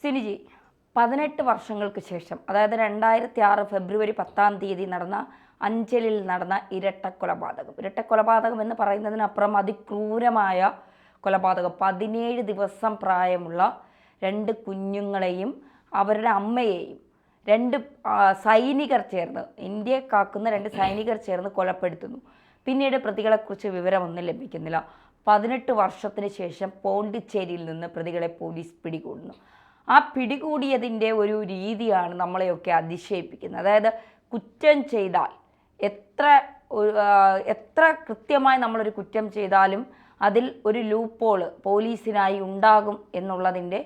സിനിജി 18 വർഷങ്ങൾക്ക് ശേഷം, അതായത് 2006 ഫെബ്രുവരി 10 നടന്ന അഞ്ചലിൽ നടന്ന ഇരട്ടക്കൊലപാതകം എന്ന് പറയുന്നതിനപ്പുറം അതിക്രൂരമായ കൊലപാതകം. 17 ദിവസം പ്രായമുള്ള 2 കുഞ്ഞുങ്ങളെയും അവരുടെ അമ്മയെയും 2 സൈനികർ ചേർന്ന്, ഇന്ത്യയെ കാക്കുന്ന 2 സൈനികർ ചേർന്ന് കൊലപ്പെടുത്തുന്നു. പിന്നീട് പ്രതികളെക്കുറിച്ച് വിവരമൊന്നും ലഭിക്കുന്നില്ല. 18 വർഷത്തിന് ശേഷം പോണ്ടിച്ചേരിയിൽ നിന്ന് പ്രതികളെ പോലീസ് പിടികൂടുന്നു. ആ പിടികൂടിയതിൻ്റെ ഒരു രീതിയാണ് നമ്മളെയൊക്കെ അതിശയിപ്പിക്കുന്നത്. അതായത് കുറ്റം ചെയ്താൽ എത്ര കൃത്യമായി നമ്മളൊരു കുറ്റം ചെയ്താലും അതിൽ ഒരു ലൂപ്പോള് പോലീസിനായി ഉണ്ടാകും എന്നുള്ളതിൻ്റെ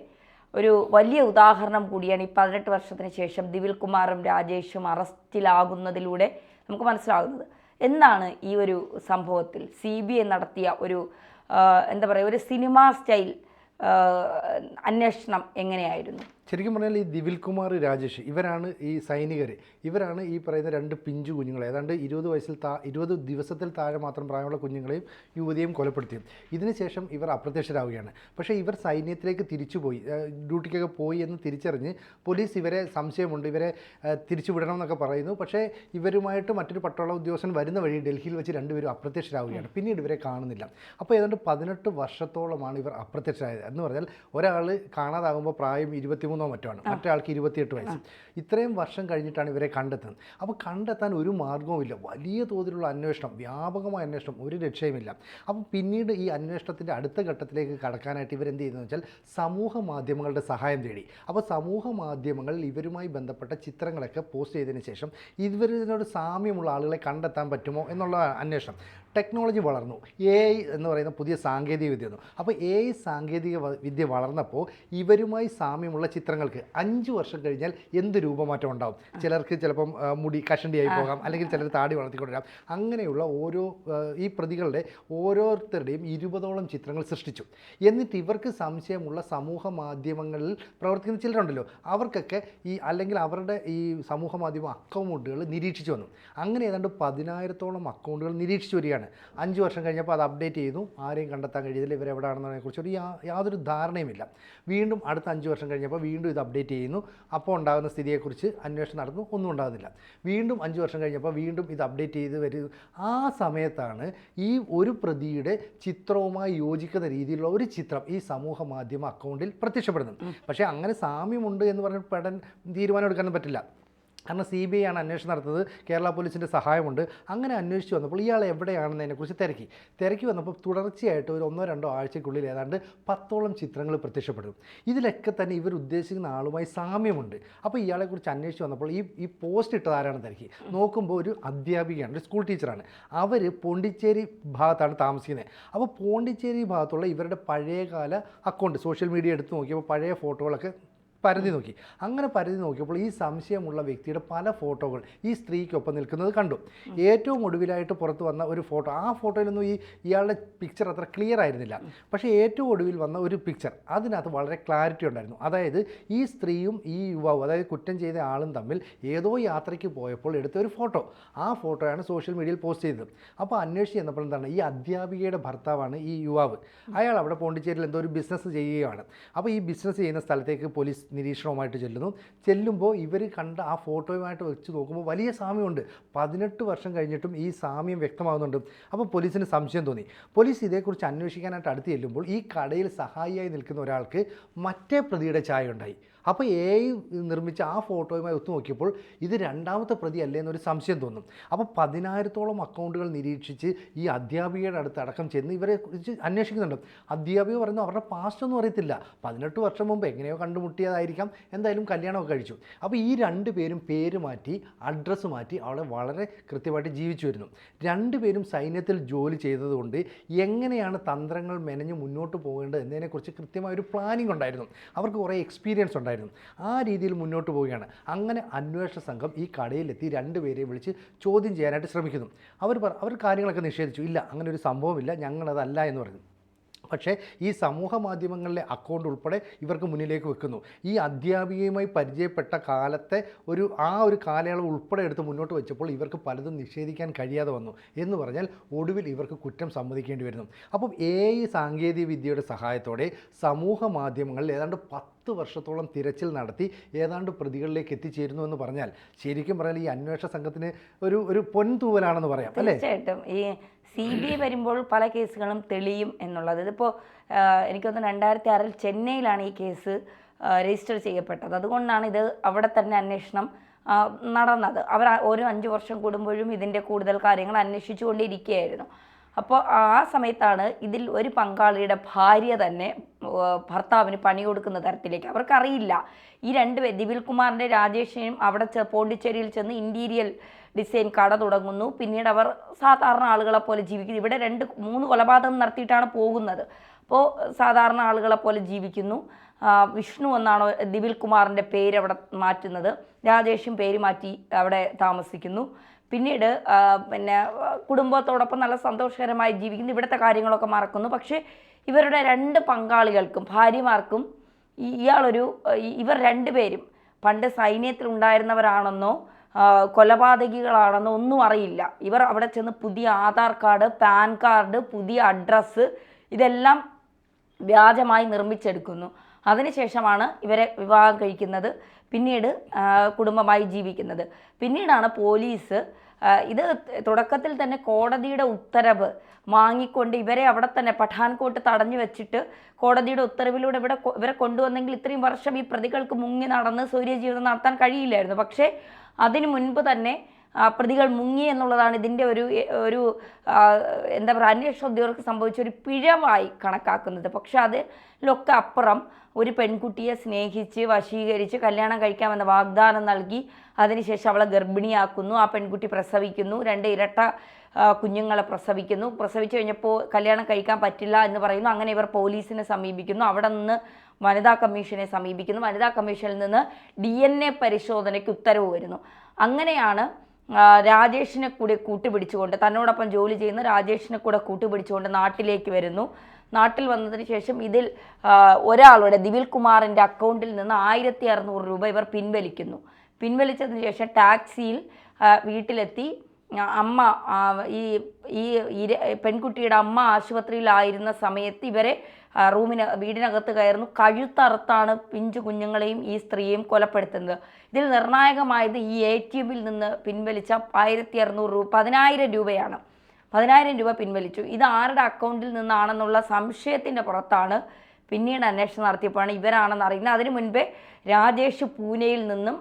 ഒരു വലിയ ഉദാഹരണം കൂടിയാണ് ഈ 18 വർഷത്തിന് ശേഷം ദിവിൽ കുമാറും രാജേഷും അറസ്റ്റിലാകുന്നതിലൂടെ നമുക്ക് മനസ്സിലാകുന്നത്. എന്താണ് ഈ ഒരു സംഭവത്തിൽ CBI നടത്തിയ ഒരു എന്താ പറയുക, ഒരു സിനിമാ സ്റ്റൈൽ അന്വേഷണം എങ്ങനെയായിരുന്നു? ശരിക്കും പറഞ്ഞാൽ ഈ ദിവിൽ കുമാർ, രാജേഷ് ഇവരാണ് ഈ സൈനികർ. ഇവരാണ് ഈ പറയുന്ന 2 പിഞ്ചു കുഞ്ഞുങ്ങളെ, ഏതാണ്ട് 20 ദിവസത്തിൽ താഴെ മാത്രം പ്രായമുള്ള കുഞ്ഞുങ്ങളെയും യുവതിയെയും കൊലപ്പെടുത്തിയത്. ഇതിനുശേഷം ഇവർ അപ്രത്യക്ഷരാവുകയാണ്. പക്ഷേ ഇവർ സൈന്യത്തിലേക്ക് തിരിച്ചുപോയി, ഡ്യൂട്ടിക്കൊക്കെ പോയി എന്ന് തിരിച്ചറിഞ്ഞ് പോലീസ് ഇവരെ സംശയമുണ്ട്, ഇവരെ തിരിച്ചുവിടണം എന്നൊക്കെ പറയുന്നു. പക്ഷേ ഇവരുമായിട്ട് മറ്റൊരു പട്ടാള ഉദ്യോഗസ്ഥൻ വരുന്ന വഴി ഡൽഹിയിൽ വെച്ച് 2 പേരും അപ്രത്യക്ഷരാവുകയാണ്. പിന്നീട് ഇവരെ കാണുന്നില്ല. അപ്പോൾ ഏതാണ്ട് 18 വർഷത്തോളമാണ് ഇവർ അപ്രത്യക്ഷരായത്. എന്ന് പറഞ്ഞാൽ ഒരാൾ കാണാതാകുമ്പോൾ പ്രായം 23 മറ്റോ ആണ്, മറ്റേ ആൾക്ക് 28 വയസ്സ്. ഇത്രയും വർഷം കഴിഞ്ഞിട്ടാണ് ഇവരെ കണ്ടെത്തുന്നത്. അപ്പോൾ കണ്ടെത്താൻ ഒരു മാർഗവുമില്ല. വലിയ തോതിലുള്ള അന്വേഷണം, വ്യാപകമായ അന്വേഷണം, ഒരു രക്ഷയുമില്ല. അപ്പോൾ പിന്നീട് ഈ അന്വേഷണത്തിൻ്റെ അടുത്ത ഘട്ടത്തിലേക്ക് കടക്കാനായിട്ട് ഇവരെന്ത് ചെയ്യുന്നതെന്ന് വെച്ചാൽ സമൂഹ മാധ്യമങ്ങളുടെ സഹായം തേടി. അപ്പോൾ സമൂഹ മാധ്യമങ്ങളിൽ ഇവരുമായി ബന്ധപ്പെട്ട ചിത്രങ്ങളൊക്കെ പോസ്റ്റ് ചെയ്തതിന് ശേഷം ഇവരിനോട് സാമ്യമുള്ള ആളുകളെ കണ്ടെത്താൻ പറ്റുമോ എന്നുള്ള അന്വേഷണം. ടെക്നോളജി വളർന്നു, AI എന്ന് പറയുന്ന പുതിയ സാങ്കേതിക വിദ്യ വന്നു. അപ്പോൾ AI സാങ്കേതിക വിദ്യ വളർന്നപ്പോൾ ഇവരുമായി സാമ്യമുള്ള ചിത്രങ്ങൾക്ക് 5 വർഷം കഴിഞ്ഞാൽ എന്ത് രൂപമാറ്റം ഉണ്ടാവും? ചിലർക്ക് ചിലപ്പം മുടി കഷണ്ടിയായി പോകാം, അല്ലെങ്കിൽ ചിലർ താടി വളർത്തിക്കൊണ്ടിരാം. അങ്ങനെയുള്ള ഈ പ്രതികളുടെ ഓരോരുത്തരുടെയും 20ഓളം ചിത്രങ്ങൾ സൃഷ്ടിച്ചു. എന്നിട്ട് ഇവർക്ക് സംശയമുള്ള സമൂഹ മാധ്യമങ്ങളിൽ പ്രവർത്തിക്കുന്ന ചിലരുണ്ടല്ലോ, അവർക്കൊക്കെ അല്ലെങ്കിൽ അവരുടെ ഈ സമൂഹ മാധ്യമ അക്കൗണ്ടുകൾ നിരീക്ഷിച്ചു വന്നു. അങ്ങനെ ഏതാണ്ട് 10,000-ഓളം അക്കൗണ്ടുകൾ നിരീക്ഷിച്ചു വരികയാണ്. 5 വർഷം കഴിഞ്ഞപ്പോൾ അത് അപ്ഡേറ്റ് ചെയ്തു. ആരെയും കണ്ടെത്താൻ കഴിയുന്നില്ല, ഇവരെവിടെയാണെന്നതിനെക്കുറിച്ച് യാതൊരു ധാരണയുമില്ല. വീണ്ടും അടുത്ത 5 വർഷം കഴിഞ്ഞപ്പോൾ വീണ്ടും ഇത് അപ്ഡേറ്റ് ചെയ്യുന്നു. അപ്പോൾ ഉണ്ടാകുന്ന സ്ഥിതിയെക്കുറിച്ച് അന്വേഷണം നടന്നു, ഒന്നും ഉണ്ടാകുന്നില്ല. വീണ്ടും 5 വർഷം കഴിഞ്ഞപ്പോൾ വീണ്ടും ഇത് അപ്ഡേറ്റ് ചെയ്ത് വരുന്നു. ആ സമയത്താണ് ഈ ഒരു പ്രതിയുടെ ചിത്രവുമായി യോജിക്കുന്ന രീതിയിലുള്ള ഒരു ചിത്രം ഈ സമൂഹ മാധ്യമ അക്കൗണ്ടിൽ പ്രത്യക്ഷപ്പെടുന്നത്. പക്ഷേ അങ്ങനെ സാമ്യമുണ്ട് എന്ന് പറഞ്ഞ് തീരുമാനം എടുക്കാനും പറ്റില്ല. കാരണം CBI ആണ് അന്വേഷണം നടത്തുന്നത്, കേരള പോലീസിൻ്റെ സഹായമുണ്ട്. അങ്ങനെ അന്വേഷിച്ച് വന്നപ്പോൾ ഇയാൾ എവിടെയാണെന്നതിനെക്കുറിച്ച് തിരക്കി വന്നപ്പോൾ തുടർച്ചയായിട്ട് ഒരു 1-2 ആഴ്ചയ്ക്കുള്ളിൽ ഏതാണ്ട് 10ഓളം ചിത്രങ്ങൾ പ്രത്യക്ഷപ്പെടും. ഇതിലൊക്കെ തന്നെ ഇവർ ഉദ്ദേശിക്കുന്ന ആളുമായി സാമ്യമുണ്ട്. അപ്പോൾ ഇയാളെക്കുറിച്ച് അന്വേഷിച്ച് വന്നപ്പോൾ ഈ പോസ്റ്റ് ഇട്ടത് ആരാണെന്ന് തിരക്കി നോക്കുമ്പോൾ ഒരു അധ്യാപികയാണ്, ഒരു സ്കൂൾ ടീച്ചറാണ്. അവർ പോണ്ടിച്ചേരി ഭാഗത്താണ് താമസിക്കുന്നത്. അപ്പോൾ പോണ്ടിച്ചേരി ഭാഗത്തുള്ള ഇവരുടെ പഴയകാല അക്കൗണ്ട് സോഷ്യൽ മീഡിയ എടുത്ത് നോക്കിയപ്പോൾ പഴയ ഫോട്ടോകളൊക്കെ പരതി നോക്കി. അങ്ങനെ പരതി നോക്കിയപ്പോൾ ഈ സംശയമുള്ള വ്യക്തിയുടെ പല ഫോട്ടോകൾ ഈ സ്ത്രീക്കൊപ്പം നിൽക്കുന്നത് കണ്ടു. ഏറ്റവും ഒടുവിലായിട്ട് പുറത്ത് വന്ന ഒരു ഫോട്ടോ, ആ ഫോട്ടോയിലൊന്നും ഇയാളുടെ പിക്ചർ അത്ര ക്ലിയർ ആയിരുന്നില്ല. പക്ഷേ ഏറ്റവും ഒടുവിൽ വന്ന ഒരു പിക്ചർ, അതിനകത്ത് വളരെ ക്ലാരിറ്റി ഉണ്ടായിരുന്നു. അതായത് ഈ സ്ത്രീയും ഈ യുവാവും, അതായത് കുറ്റം ചെയ്ത ആളും തമ്മിൽ ഏതോ യാത്രയ്ക്ക് പോയപ്പോൾ എടുത്ത ഒരു ഫോട്ടോ. ആ ഫോട്ടോയാണ് സോഷ്യൽ മീഡിയയിൽ പോസ്റ്റ് ചെയ്തത്. അപ്പോൾ അന്വേഷിച്ച് ചെന്നപ്പോൾ എന്താണ്, ഈ അധ്യാപികയുടെ ഭർത്താവാണ് ഈ യുവാവ്. അയാൾ അവിടെ പോണ്ടിച്ചേരിയിൽ എന്തോ ഒരു ബിസിനസ് ചെയ്യുകയാണ്. അപ്പോൾ ഈ ബിസിനസ് ചെയ്യുന്ന സ്ഥലത്തേക്ക് പോലീസ് നിരീക്ഷണവുമായിട്ട് ചെല്ലുമ്പോൾ ഇവർ കണ്ട ആ ഫോട്ടോയുമായിട്ട് വെച്ച് നോക്കുമ്പോൾ വലിയ സാമ്യമുണ്ട്. 18 വർഷം കഴിഞ്ഞിട്ടും ഈ സാമ്യം വ്യക്തമാകുന്നുണ്ട്. അപ്പോൾ പോലീസിന് സംശയം തോന്നി. പോലീസ് ഇതേക്കുറിച്ച് അന്വേഷിക്കാനായിട്ട് അടുത്ത് ചെല്ലുമ്പോൾ ഈ കടയിൽ സഹായിയായി നിൽക്കുന്ന ഒരാൾക്ക് മറ്റേ പ്രതിയുടെ ഛായ ഉണ്ടായി. അപ്പോൾ AI നിർമ്മിച്ച ആ ഫോട്ടോയുമായി ഒത്തു നോക്കിയപ്പോൾ ഇത് 2ാമത്തെ പ്രതി അല്ലേ എന്നൊരു സംശയം തോന്നും. അപ്പോൾ 10,000-ഓളം അക്കൗണ്ടുകൾ നിരീക്ഷിച്ച് ഈ അധ്യാപികയുടെ അടുത്ത് അടക്കം ചെന്ന് ഇവരെ കുറിച്ച് അന്വേഷിക്കുന്നുണ്ട്. അധ്യാപിക പറയുന്നു അവരുടെ പാസ്റ്റ് ഒന്നും അറിയത്തില്ല, 18 വർഷം മുമ്പ് എങ്ങനെയോ കണ്ടുമുട്ടിയതായിരിക്കാം, എന്തായാലും കല്യാണമൊക്കെ കഴിച്ചു. അപ്പോൾ ഈ 2 പേരും പേര് മാറ്റി അഡ്രസ്സ് മാറ്റി അവിടെ വളരെ കൃത്യമായിട്ട് ജീവിച്ചു വരുന്നു. 2 പേരും സൈന്യത്തിൽ ജോലി ചെയ്തതുകൊണ്ട് എങ്ങനെയാണ് തന്ത്രങ്ങൾ മെനഞ്ഞ് മുന്നോട്ട് പോകേണ്ടത് എന്നതിനെക്കുറിച്ച് കൃത്യമായൊരു പ്ലാനിംഗ് ഉണ്ടായിരുന്നു. അവർക്ക് കുറേ എക്സ്പീരിയൻസ് ഉണ്ടായിരുന്നു. ആ രീതിയിൽ മുന്നോട്ട് പോവുകയാണ്. അങ്ങനെ അന്വേഷണ സംഘം ഈ കടയിലെത്തി 2 പേരെ വിളിച്ച് ചോദ്യം ചെയ്യാനായിട്ട് ശ്രമിക്കുന്നു. അവർ കാര്യങ്ങളൊക്കെ നിഷേധിച്ചു. ഇല്ല, അങ്ങനെ ഒരു സംഭവമില്ല, ഞങ്ങളതല്ല എന്ന് പറഞ്ഞു. പക്ഷേ ഈ സമൂഹ മാധ്യമങ്ങളിലെ അക്കൗണ്ട് ഉൾപ്പെടെ ഇവർക്ക് മുന്നിലേക്ക് വെക്കുന്നു. ഈ അധ്യാപികയുമായി പരിചയപ്പെട്ട കാലത്തെ ഒരു കാലയളവ് ഉൾപ്പെടെ എടുത്ത് മുന്നോട്ട് വെച്ചപ്പോൾ ഇവർക്ക് പലതും നിഷേധിക്കാൻ കഴിയാതെ വന്നു. എന്ന് പറഞ്ഞാൽ ഒടുവിൽ ഇവർക്ക് കുറ്റം സമ്മതിക്കേണ്ടി വരുന്നു. അപ്പം AI സാങ്കേതിക വിദ്യയുടെ സഹായത്തോടെ സമൂഹ മാധ്യമങ്ങളിൽ ഏതാണ്ട് 10 10 വർഷത്തോളം തിരച്ചിൽ നടത്തി ഏതാണ്ട് പ്രതികളിലേക്ക് എത്തിച്ചേരുന്നു എന്ന് പറഞ്ഞാൽ ശരിക്കും പറഞ്ഞാൽ ഈ അന്വേഷണ സംഘത്തിന് ഒരു പൊൻതൂവലാണെന്ന് പറയാം അല്ലേ? തീർച്ചയായിട്ടും. ഈ CBI വരുമ്പോൾ പല കേസുകളും തെളിയും എന്നുള്ളത്. ഇതിപ്പോൾ എനിക്കൊന്ന് 2006 ചെന്നൈയിലാണ് ഈ കേസ് രജിസ്റ്റർ ചെയ്യപ്പെട്ടത്. അതുകൊണ്ടാണ് ഇത് അവിടെ തന്നെ അന്വേഷണം നടന്നത്. അവർ ഓരോ 5 വർഷം കൂടുമ്പോഴും ഇതിൻ്റെ കൂടുതൽ കാര്യങ്ങൾ അന്വേഷിച്ചുകൊണ്ടിരിക്കുകയായിരുന്നു. അപ്പോൾ ആ സമയത്താണ് ഇതിൽ ഒരു പങ്കാളിയുടെ ഭാര്യ തന്നെ ഭർത്താവിന് പണി കൊടുക്കുന്ന തരത്തിലേക്ക്, അവർക്കറിയില്ല ഈ ദിവിൽ കുമാറിൻ്റെ രാജേഷിനെയും അവിടെ പോണ്ടിച്ചേരിയിൽ ചെന്ന് ഇൻറ്റീരിയൽ ഡിസൈൻ കട തുടങ്ങുന്നു. പിന്നീട് അവർ സാധാരണ ആളുകളെ പോലെ ജീവിക്കുന്നു. ഇവിടെ 2-3 കൊലപാതകം നടത്തിയിട്ടാണ് പോകുന്നത്. അപ്പോൾ സാധാരണ ആളുകളെ പോലെ ജീവിക്കുന്നു. വിഷ്ണു എന്നാണ് ദിവിൽ കുമാറിൻ്റെ പേര് അവിടെ മാറ്റുന്നത്. രാജേഷും പേര് മാറ്റി അവിടെ താമസിക്കുന്നു. പിന്നീട് പിന്നെ കുടുംബത്തോടൊപ്പം നല്ല സന്തോഷകരമായി ജീവിക്കുന്നു. ഇവിടുത്തെ കാര്യങ്ങളൊക്കെ മറക്കുന്നു. പക്ഷേ ഇവരുടെ 2 പങ്കാളികൾക്കും ഭാര്യമാർക്കും ഇവർ 2 പേരും പണ്ട് സൈന്യത്തിലുണ്ടായിരുന്നവരാണെന്നോ കൊലപാതകികളാണെന്നോ ഒന്നും അറിയില്ല. ഇവർ അവിടെ ചെന്ന് പുതിയ ആധാർ കാർഡ്, പാൻ കാർഡ്, പുതിയ അഡ്രസ്സ് ഇതെല്ലാം വ്യാജമായി നിർമ്മിച്ചെടുക്കുന്നു. അതിനുശേഷമാണ് ഇവരെ വിവാഹം കഴിക്കുന്നത്, പിന്നീട് കുടുംബമായി ജീവിക്കുന്നത്. പിന്നീടാണ് പോലീസ് ഇത് തുടക്കത്തിൽ തന്നെ കോടതിയുടെ ഉത്തരവ് വാങ്ങിക്കൊണ്ട് ഇവരെ അവിടെ തന്നെ പഠാൻകോട്ട് തടഞ്ഞു വെച്ചിട്ട് കോടതിയുടെ ഉത്തരവിലൂടെ ഇവരെ കൊണ്ടുവന്നെങ്കിൽ ഇത്രയും വർഷം ഈ പ്രതികൾക്ക് മുങ്ങി നടന്ന് സൂര്യജീവിതം നടത്താൻ കഴിയില്ലായിരുന്നു. പക്ഷേ അതിനു മുൻപ് തന്നെ പ്രതികൾ മുങ്ങി എന്നുള്ളതാണ് ഇതിൻ്റെ ഒരു എന്താ പറയുക, അന്വേഷണ ഉദ്യോഗസ്ഥർക്ക് സംഭവിച്ച ഒരു പിഴവായി കണക്കാക്കുന്നത്. പക്ഷെ അതിലൊക്കെ അപ്പുറം ഒരു പെൺകുട്ടിയെ സ്നേഹിച്ച് വശീകരിച്ച് കല്യാണം കഴിക്കാമെന്ന വാഗ്ദാനം നൽകി അതിനുശേഷം അവളെ ഗർഭിണിയാക്കുന്നു. ആ പെൺകുട്ടി പ്രസവിക്കുന്നു, 2 ഇരട്ട കുഞ്ഞുങ്ങളെ പ്രസവിച്ചു കഴിഞ്ഞപ്പോൾ കല്യാണം കഴിക്കാൻ പറ്റില്ല എന്ന് പറയുന്നു. അങ്ങനെ ഇവർ പോലീസിനെ സമീപിക്കുന്നു. അവിടെ നിന്ന് വനിതാ കമ്മീഷനെ സമീപിക്കുന്നു. വനിതാ കമ്മീഷനിൽ നിന്ന് DNA പരിശോധനയ്ക്ക് ഉത്തരവ് വരുന്നു. അങ്ങനെയാണ് രാജേഷിനെ കൂടി കൂട്ടുപിടിച്ചുകൊണ്ട്, തന്നോടൊപ്പം ജോലി ചെയ്യുന്ന രാജേഷിനെ കൂടെ കൂട്ടുപിടിച്ചുകൊണ്ട് നാട്ടിലേക്ക് വരുന്നു. നാട്ടിൽ വന്നതിന് ശേഷം ഇതിൽ ഒരാളുടെ ദിവിൽ കുമാറിൻ്റെ അക്കൗണ്ടിൽ നിന്ന് 1600 രൂപ ഇവർ പിൻവലിക്കുന്നു. പിൻവലിച്ചതിന് ശേഷം ടാക്സിയിൽ വീട്ടിലെത്തി അമ്മ ഈ പെൺകുട്ടിയുടെ അമ്മ ആശുപത്രിയിലായിരുന്ന സമയത്ത് ഇവരെ വീടിനകത്ത് കയറുന്നു. കഴുത്തറുത്താണ് പിഞ്ചു കുഞ്ഞുങ്ങളെയും ഈ സ്ത്രീയെയും കൊലപ്പെടുത്തുന്നത്. ഇതിൽ നിർണായകമായത് ഈ ATM-ൽ നിന്ന് പിൻവലിച്ച 1600 രൂപ 10,000 രൂപയാണ്. 10,000 രൂപ പിൻവലിച്ചു. ഇത് ആരുടെ അക്കൗണ്ടിൽ നിന്നാണെന്നുള്ള സംശയത്തിൻ്റെ പുറത്താണ് പിന്നീട് അന്വേഷണം നടത്തിയപ്പോഴാണ് ഇവരാണെന്ന് അറിയുന്നത്. അതിനു മുൻപേ രാജേഷ് പൂനെയിൽ നിന്നും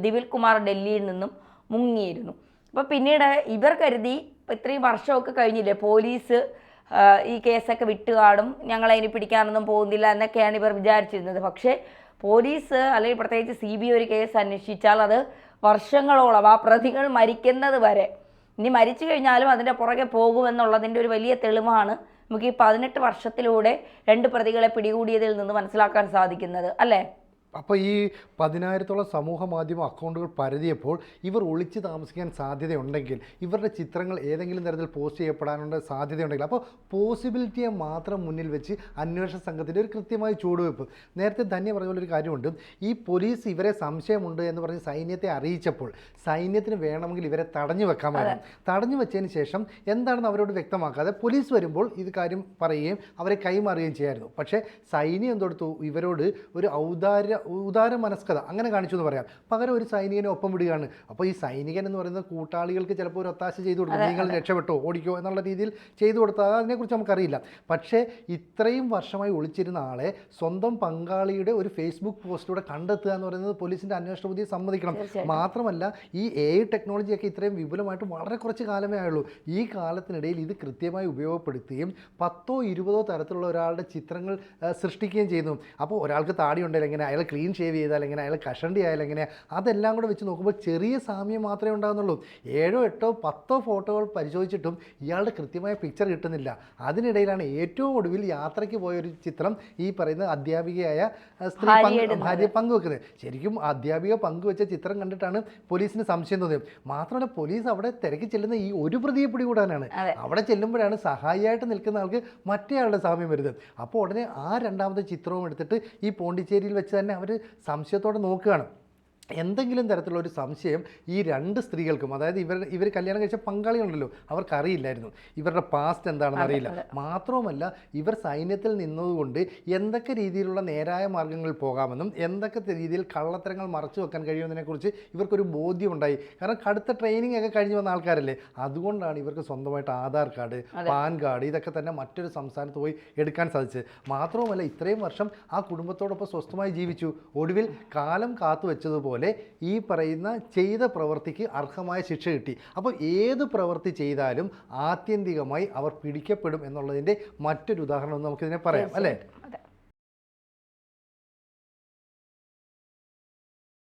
ദിവിൽ കുമാർ ഡൽഹിയിൽ നിന്നും മുങ്ങിയിരുന്നു. അപ്പോൾ പിന്നീട് ഇവർ കരുതി ഇത്രയും വർഷമൊക്കെ കഴിഞ്ഞില്ലേ, പോലീസ് ഈ കേസൊക്കെ വിട്ടുകാടും, ഞങ്ങളതിന് പിടിക്കാനൊന്നും പോകുന്നില്ല എന്നൊക്കെയാണ് ഇവർ വിചാരിച്ചിരുന്നത്. പക്ഷേ പോലീസ് അല്ലെങ്കിൽ പ്രത്യേകിച്ച് CBI ഒരു കേസ് അന്വേഷിച്ചാൽ അത് വർഷങ്ങളോളം, ആ പ്രതികൾ മരിക്കുന്നത് വരെ, ഇനി മരിച്ചു കഴിഞ്ഞാലും അതിൻ്റെ പുറകെ പോകുമെന്നുള്ളതിൻ്റെ ഒരു വലിയ തെളിവാണ് നമുക്ക് ഈ 18 വർഷത്തിലൂടെ 2 പ്രതികളെ പിടികൂടിയതിൽ നിന്ന് മനസ്സിലാക്കാൻ സാധിക്കുന്നത്, അല്ലേ? അപ്പോൾ ഈ 10,000-ഓളം സമൂഹ മാധ്യമ അക്കൗണ്ടുകൾ പരതിയപ്പോൾ ഇവർ ഒളിച്ച് താമസിക്കാൻ സാധ്യതയുണ്ടെങ്കിൽ, ഇവരുടെ ചിത്രങ്ങൾ ഏതെങ്കിലും തരത്തിൽ പോസ്റ്റ് ചെയ്യപ്പെടാനുള്ള സാധ്യതയുണ്ടെങ്കിൽ, അപ്പോൾ പോസിബിലിറ്റിയെ മാത്രം മുന്നിൽ വെച്ച് അന്വേഷണ സംഘത്തിൻ്റെ ഒരു കൃത്യമായ ചുവടുവെപ്പ്. നേരത്തെ തന്നെ പറഞ്ഞ പോലൊരു കാര്യമുണ്ട്, ഈ പോലീസ് ഇവരെ സംശയമുണ്ട് എന്ന് പറഞ്ഞ് സൈന്യത്തെ അറിയിച്ചപ്പോൾ സൈന്യത്തിന് വേണമെങ്കിൽ ഇവരെ തടഞ്ഞു വെക്കാമായിരുന്നു. തടഞ്ഞു വെച്ചതിന് ശേഷം എന്താണെന്ന് അവരോട് വ്യക്തമാക്കാതെ പോലീസ് വരുമ്പോൾ ഇത് കാര്യം പറയുകയും അവരെ കൈമാറുകയും ചെയ്യായിരുന്നു. പക്ഷേ സൈന്യം എന്തെടുത്തു, ഇവരോട് ഒരു ഉദാര മനസ്കത അങ്ങനെ കാണിച്ചു എന്ന് പറയാം. പകരം ഒരു സൈനികനെ ഒപ്പം വിടുകയാണ്. അപ്പോൾ ഈ സൈനികൻ എന്ന് പറയുന്നത് കൂട്ടാളികൾക്ക് ചിലപ്പോൾ ഒരു ഒത്താശ ചെയ്തു കൊടുക്കും, നിങ്ങൾ രക്ഷപ്പെട്ടോ ഓടിക്കോ എന്നുള്ള രീതിയിൽ ചെയ്തു കൊടുത്താൽ അതിനെക്കുറിച്ച് നമുക്കറിയില്ല. പക്ഷേ ഇത്രയും വർഷമായി ഒളിച്ചിരുന്ന ആളെ സ്വന്തം പങ്കാളിയുടെ ഒരു ഫേസ്ബുക്ക് പോസ്റ്റിലൂടെ കണ്ടെത്തുക എന്ന് പറയുന്നത് പോലീസിൻ്റെ അന്വേഷണ ബുദ്ധിയെ സമ്മതിക്കണം. മാത്രമല്ല ഈ AI ടെക്നോളജിയൊക്കെ ഇത്രയും വിപുലമായിട്ട് വളരെ കുറച്ച് കാലമേ ആയുള്ളൂ. ഈ കാലത്തിനിടയിൽ ഇത് കൃത്യമായി ഉപയോഗപ്പെടുത്തുകയും 10-20 തരത്തിലുള്ള ഒരാളുടെ ചിത്രങ്ങൾ സൃഷ്ടിക്കുകയും ചെയ്യുന്നു. അപ്പോൾ ഒരാൾക്ക് താടി ഉണ്ടെങ്കിൽ എങ്ങനെ, അയാൾ ക്ലീൻ ഷേവ് ചെയ്താൽ എങ്ങനെ, അയാൾ കഷണ്ടി ആയാലും എങ്ങനെ, അതെല്ലാം കൂടെ വെച്ച് നോക്കുമ്പോൾ ചെറിയ സാമ്യം മാത്രമേ ഉണ്ടാകുന്നുള്ളൂ. 7, 8, 10 ഫോട്ടോകൾ പരിശോധിച്ചിട്ടും ഇയാളുടെ കൃത്യമായ പിക്ചർ കിട്ടുന്നില്ല. അതിനിടയിലാണ് ഏറ്റവും ഒടുവിൽ യാത്രയ്ക്ക് പോയൊരു ചിത്രം ഈ പറയുന്ന അധ്യാപികയായ സ്ത്രീ ഭാര്യ പങ്കുവെക്കുന്നത്. ശരിക്കും അധ്യാപിക പങ്കുവെച്ച ചിത്രം കണ്ടിട്ടാണ് പോലീസിന് സംശയം തോന്നിയത്. മാത്രമല്ല പോലീസ് അവിടെ തിരക്കി ചെല്ലുന്ന ഈ ഒരു പ്രതിയെ പിടികൂടാനാണ്. അവിടെ ചെല്ലുമ്പോഴാണ് സഹായിയായിട്ട് നിൽക്കുന്ന ആൾക്ക് മറ്റേയാളുടെ സാമ്യം വരുന്നത്. അപ്പോൾ ഉടനെ ആ 2ാമത്തെ ചിത്രവും എടുത്തിട്ട് ഈ പോണ്ടിച്ചേരിയിൽ വെച്ച് തന്നെ അവർ സംശയത്തോടെ നോക്കുകയാണ്. എന്തെങ്കിലും തരത്തിലുള്ള ഒരു സംശയം ഈ രണ്ട് സ്ത്രീകൾക്കും, അതായത് ഇവർ കല്യാണം കഴിച്ച പങ്കാളികളുണ്ടല്ലോ, അവർക്കറിയില്ലായിരുന്നു ഇവരുടെ പാസ്റ്റ് എന്താണെന്ന് അറിയില്ല. മാത്രവുമല്ല ഇവർ സൈന്യത്തിൽ നിന്നതുകൊണ്ട് എന്തൊക്കെ രീതിയിലുള്ള നേരായ മാർഗ്ഗങ്ങളിൽ പോകാമെന്നും എന്തൊക്കെ രീതിയിൽ കള്ളത്തരങ്ങൾ മറച്ചു വെക്കാൻ കഴിയുമെന്നതിനെക്കുറിച്ച് ഇവർക്കൊരു ബോധ്യമുണ്ടായി. കാരണം കടുത്ത ട്രെയിനിങ് ഒക്കെ കഴിഞ്ഞ് വന്ന ആൾക്കാരല്ലേ. അതുകൊണ്ടാണ് ഇവർക്ക് സ്വന്തമായിട്ട് ആധാർ കാർഡ്, പാൻ കാർഡ് ഇതൊക്കെ തന്നെ മറ്റൊരു സംസ്ഥാനത്ത് പോയി എടുക്കാൻ സാധിച്ചത്. മാത്രവുമല്ല ഇത്രയും വർഷം ആ കുടുംബത്തോടൊപ്പം സ്വസ്ഥമായി ജീവിച്ചു. ഒടുവിൽ കാലം കാത്തു വെച്ചതുപോലെ ഈ പറയുന്ന ചെയ്ത പ്രവൃത്തിക്ക് അർഹമായ ശിക്ഷ കിട്ടി. അപ്പോൾ ഏത് പ്രവൃത്തി ചെയ്താലും ആത്യന്തികമായി അവർ പിടിക്കപ്പെടും എന്നുള്ളതിൻ്റെ മറ്റൊരു ഉദാഹരണം നമുക്കിതിനെ പറയാം അല്ലേ?